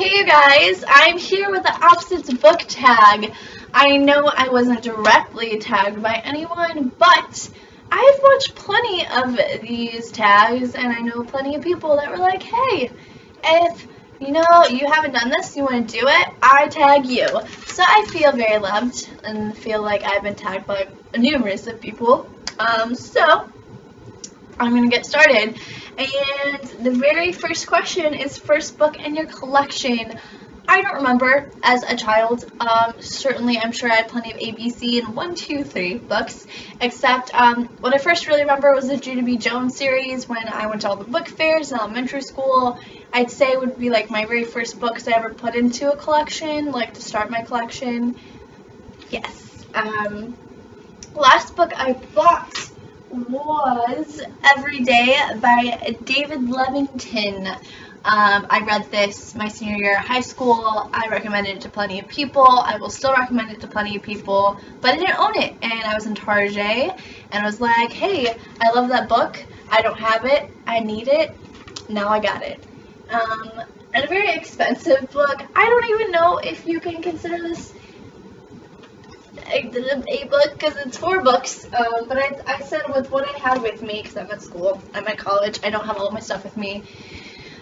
Hey you guys, I'm here with the Opposites book tag. I know I wasn't directly tagged by anyone, but I've watched plenty of these tags, and I know plenty of people that were like, hey, if you haven't done this, you want to do it, I tag you. So I feel very loved and feel like I've been tagged by numerous of people. So I'm going to get started. And the very first question is first book in your collection. I don't remember as a child. Certainly I'm sure I had plenty of ABC and 1, 2, 3 books, except what I first really remember was the Judah B. Jones series when I went to all the book fairs in elementary school. I'd say would be like my very first books I ever put into a collection, like to start my collection. Yes. Last book I bought was Every Day by David Levington. I read this my senior year of high school. I recommended it to plenty of people. I will still recommend it to plenty of people, but I didn't own it, and I was in Target and I was like, hey, I love that book. I don't have it. I need it. Now I got it. And a very expensive book. I don't even know if you can consider this a book because it's 4 books, but I said with what I had with me, because I'm at school, I'm at college, I don't have all of my stuff with me.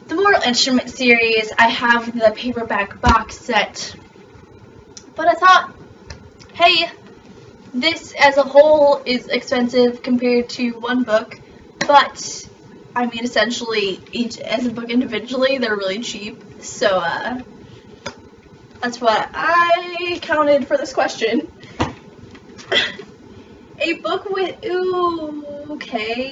The Mortal Instrument series, I have the paperback box set, but I thought, hey, this as a whole is expensive compared to one book, but I mean essentially each as a book individually, they're really cheap, so that's what I counted for this question. A book with, ooh, okay.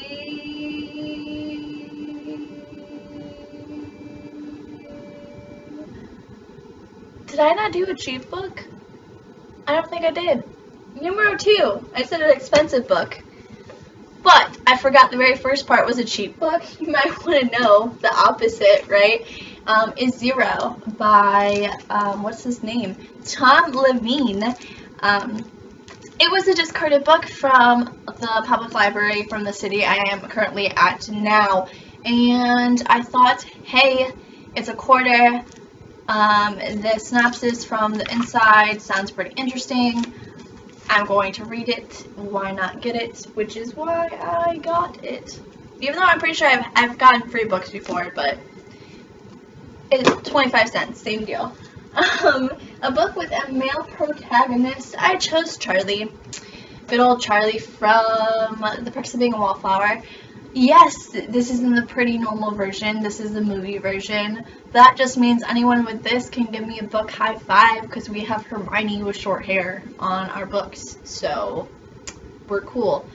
Did I not do a cheap book? I don't think I did. Numero 2, I said an expensive book. But I forgot the very first part was a cheap book. You might want to know the opposite, right? Is Zero by, what's his name? Tom Levine. It was a discarded book from the public library from the city I am currently at now, and I thought, hey, it's a quarter. The synopsis from the inside sounds pretty interesting. I'm going to read it. Why not get it? Which is why I got it. Even though I'm pretty sure I've gotten free books before, but it's 25 cents, same deal. A book with a male protagonist. I chose Charlie. Good old Charlie from The Perks of Being a Wallflower. Yes, this isn't the pretty normal version. This is the movie version. That just means anyone with this can give me a book high five because we have Hermione with short hair on our books. So, we're cool.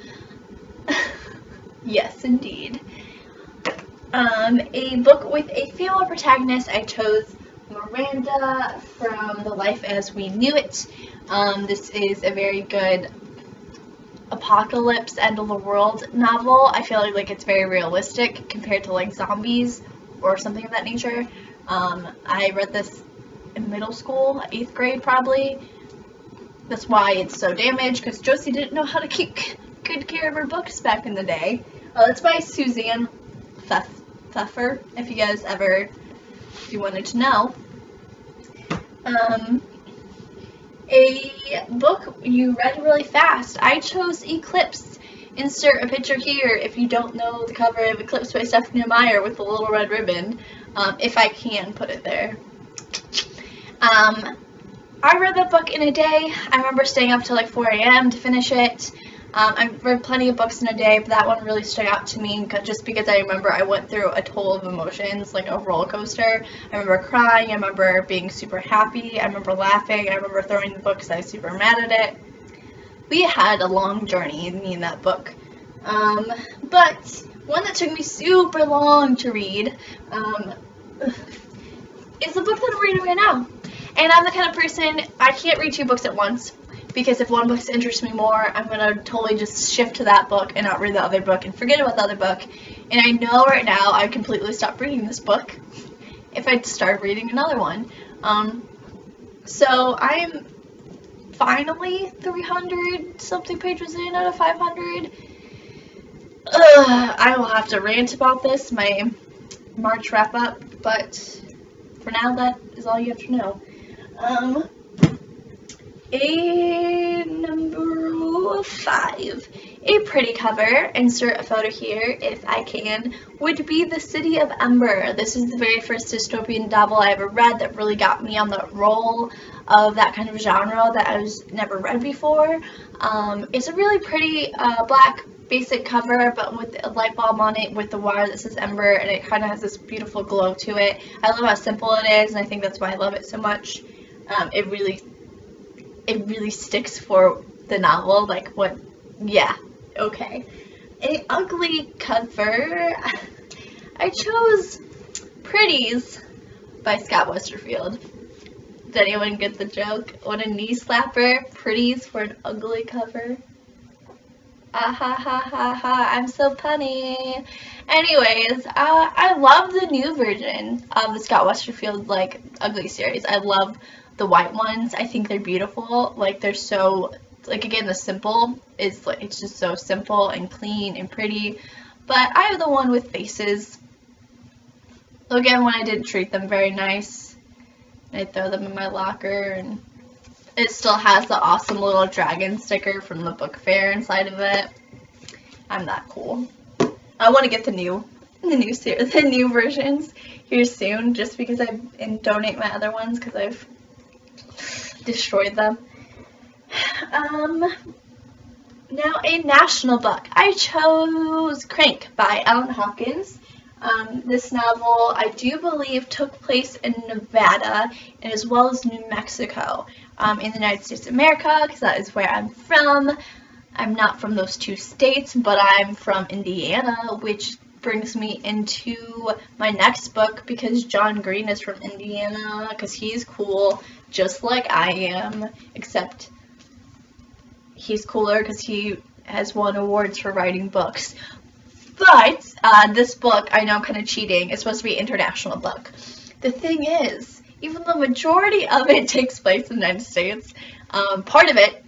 Yes, indeed. A book with a female protagonist. I chose Miranda from The Life as We Knew It. This is a very good apocalypse, end of the world novel. I feel like it's very realistic compared to like zombies or something of that nature. I read this in middle school, 8th grade probably. That's why it's so damaged, because Josi didn't know how to keep good care of her books back in the day. It's by Suzanne Pfeffer, if you guys ever, if you wanted to know. A book you read really fast. I chose Eclipse. Insert a picture here if you don't know the cover of Eclipse by Stephanie Meyer with the little red ribbon, if I can put it there. I read that book in a day. I remember staying up till like 4 a.m. to finish it. I've read plenty of books in a day, but that one really stuck out to me just because I remember I went through a toll of emotions, like a roller coaster. I remember crying, I remember being super happy, I remember laughing, I remember throwing the book because I was super mad at it. We had a long journey, me and that book. But one that took me super long to read is the book that I'm reading right now. And I'm the kind of person, I can't read 2 books at once. Because if one book interests me more, I'm going to totally just shift to that book and not read the other book and forget about the other book. And I know right now I'd completely stop reading this book if I start reading another one. So I'm finally 300 something pages in out of 500. I will have to rant about this, my March wrap up, but for now, that is all you have to know. A number 5. A pretty cover, insert a photo here if I can, would be The City of Ember. This is the very first dystopian novel I ever read that really got me on the roll of that kind of genre that I was never read before. It's a really pretty black basic cover, but with a light bulb on it with the wire that says Ember, and it kind of has this beautiful glow to it. I love how simple it is, and I think that's why I love it so much. It really sticks for the novel, like what, yeah, okay. A ugly cover, I chose Pretties by Scott Westerfield. Did anyone get the joke? What a knee slapper, Pretties for an ugly cover. Ah ha ha ha ha, I'm so punny. Anyways, I love the new version of the Scott Westerfield, like, ugly series. I love the white ones. I think they're beautiful. Like, they're so, like, again, the simple is, like, it's just so simple and clean and pretty. But I have the one with faces. Again, when I didn't treat them very nice, I throw them in my locker, and it still has the awesome little dragon sticker from the book fair inside of it. I'm that cool. I want to get the new versions here soon, just because and donate my other ones because I've destroyed them. Now a national book. I chose Crank by Ellen Hopkins. This novel, I do believe, took place in Nevada and as well as New Mexico in the United States of America, because that is where I'm from. I'm not from those two states, but I'm from Indiana, which brings me into my next book, because John Green is from Indiana, because he's cool, just like I am, except he's cooler because he has won awards for writing books. But this book, I know I'm kind of cheating, it's supposed to be an international book. The thing is, even though the majority of it takes place in the United States, part of it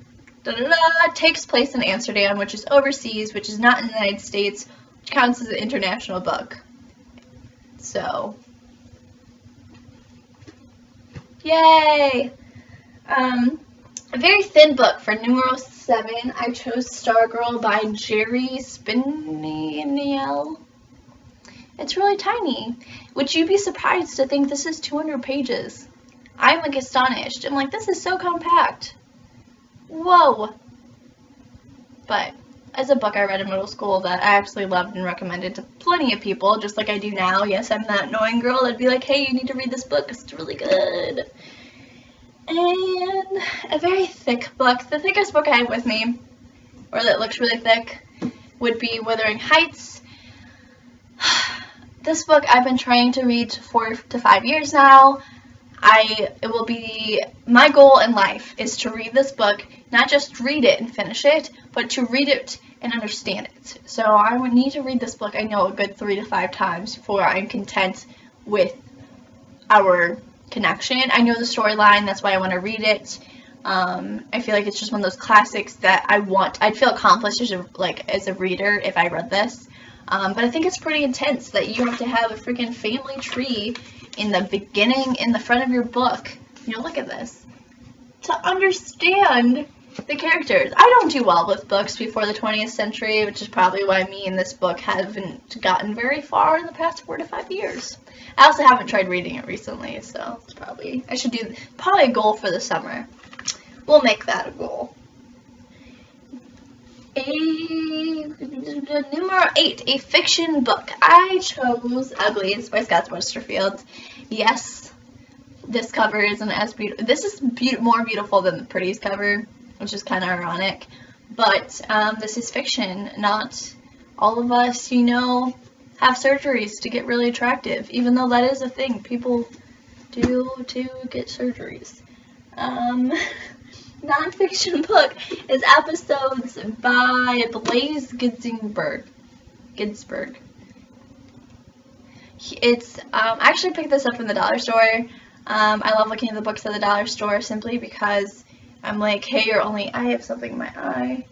takes place in Amsterdam, which is overseas, which is not in the United States, which counts as an international book. So, yay! A very thin book for numero 7. I chose Stargirl by Jerry Spinell. It's really tiny. Would you be surprised to think this is 200 pages? I'm like astonished. I'm like, this is so compact. Whoa. But as a book I read in middle school that I absolutely loved and recommended to plenty of people, just like I do now. Yes, I'm that annoying girl that'd be like, hey, you need to read this book, it's really good. And a very thick book. The thickest book I have with me, or that looks really thick, would be Wuthering Heights. This book I've been trying to read 4 to 5 years now. It will be my goal in life is to read this book, not just read it and finish it, but to read it and understand it. So I would need to read this book, I know, a good 3 to 5 times before I'm content with our connection. I know the storyline, that's why I want to read it. I feel like it's just one of those classics that I'd feel accomplished as a reader if I read this. But I think it's pretty intense that you have to have a freaking family tree in the beginning, in the front of your book. You know, look at this. To understand the characters. I don't do well with books before the 20th century, which is probably why me and this book haven't gotten very far in the past 4 to 5 years. I also haven't tried reading it recently, so it's probably a goal for the summer. We'll make that a goal. Number 8, a fiction book. I chose Uglies by Scott Westerfield. Yes, this cover isn't as beautiful. This is more beautiful than the Pretties cover, which is kind of ironic. But this is fiction. Not all of us, have surgeries to get really attractive, even though that is a thing. People do to get surgeries. Non-fiction book is Episodes by Blaise Ginsberg. It's I actually picked this up in the dollar store. I love looking at the books at the dollar store simply because I'm like, hey, I have something in my eye.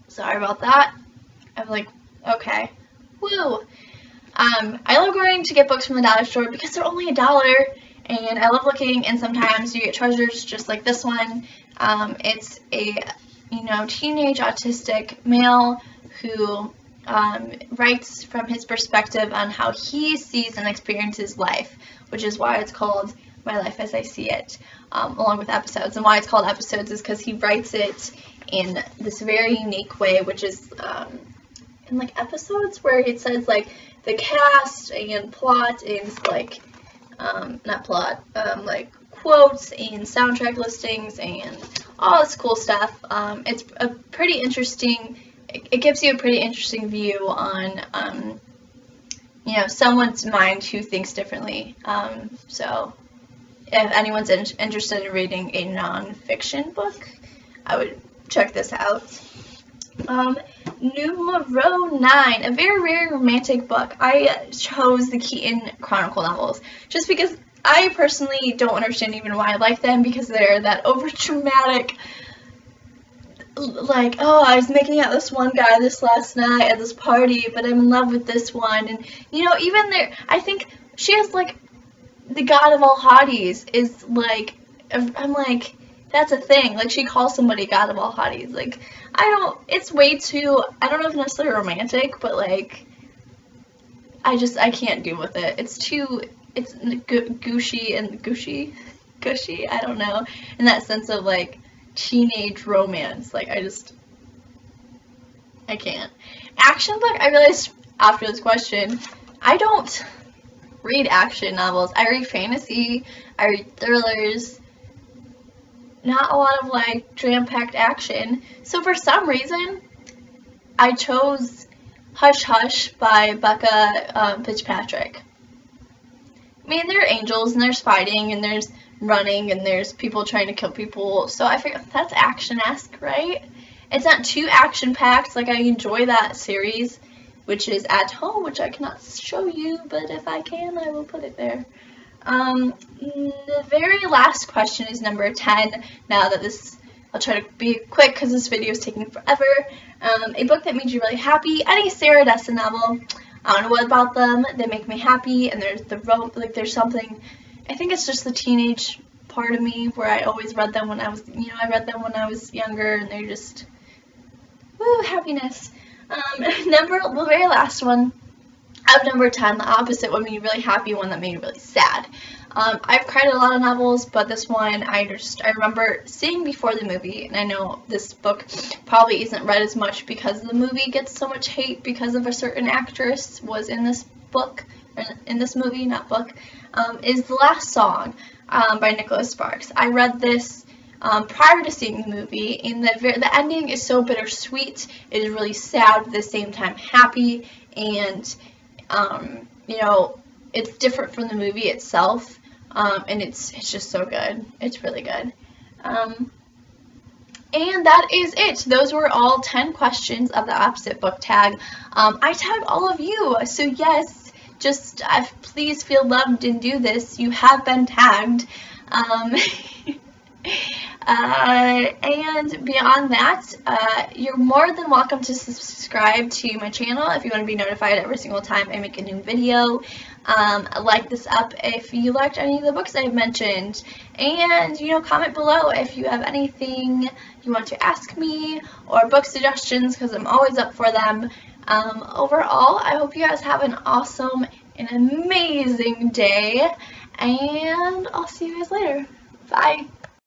Sorry about that. I'm like, okay. Woo! I love going to get books from the dollar store because they're only $1, and I love looking, and sometimes you get treasures just like this one. It's a, teenage autistic male who writes from his perspective on how he sees and experiences life, which is why it's called My Life as I See It, along with episodes. And why it's called episodes is because he writes it in this very unique way, which is in like episodes where it says like the cast and plot and like not plot, like quotes and soundtrack listings and all this cool stuff. It's a pretty interesting. It gives you a pretty interesting view on someone's mind who thinks differently. So if anyone's interested in reading a non-fiction book, I would check this out. Numero 9, a very, very romantic book. I chose the Keaton Chronicle novels just because I personally don't understand even why I like them, because they're that over-dramatic, like, oh, I was making out this one guy this last night at this party, but I'm in love with this one. And, even there, I think she has, like, the god of all hotties is, like, I'm like, that's a thing. Like, she calls somebody god of all hotties. Like, it's way too, I don't know if necessarily romantic, but, like, I can't deal with it. It's gushy, I don't know, in that sense of, like, teenage romance. Like, I can't. Action book, I realized after this question, I don't read action novels. I read fantasy, I read thrillers, not a lot of, like, jam-packed action. So for some reason, I chose Hush Hush by Becca Fitzpatrick. I mean, there are angels, and there's fighting, and there's running, and there's people trying to kill people, so I figured that's action-esque, right? It's not too action-packed. Like, I enjoy that series, which is At Home, which I cannot show you, but if I can, I will put it there. The very last question is number 10. Now that I'll try to be quick because this video is taking forever. A book that made you really happy. Any Sarah Dessen novel. I don't know what about them. They make me happy, and there's something. I think it's just the teenage part of me where I always read them when I was, I read them when I was younger, and they're just, woo, happiness. The very last one, of number 10, the opposite one made me really happy, one that made me really sad. I've cried a lot of novels, but this one I remember seeing before the movie, and I know this book probably isn't read as much because the movie gets so much hate because of a certain actress was in this book, in this movie, not book, is The Last Song by Nicholas Sparks. I read this prior to seeing the movie, and the ending is so bittersweet. It is really sad, but at the same time happy, and it's different from the movie itself, and it's just so good. It's really good. And that is it. Those were all 10 questions of the opposite book tag. I tagged all of you, so yes, just please feel loved and do this. You have been tagged. And beyond that, you're more than welcome to subscribe to my channel if you want to be notified every single time I make a new video. Like this up if you liked any of the books I've mentioned, and comment below if you have anything you want to ask me or book suggestions, because I'm always up for them. Overall, I hope you guys have an awesome and amazing day, and I'll see you guys later. Bye.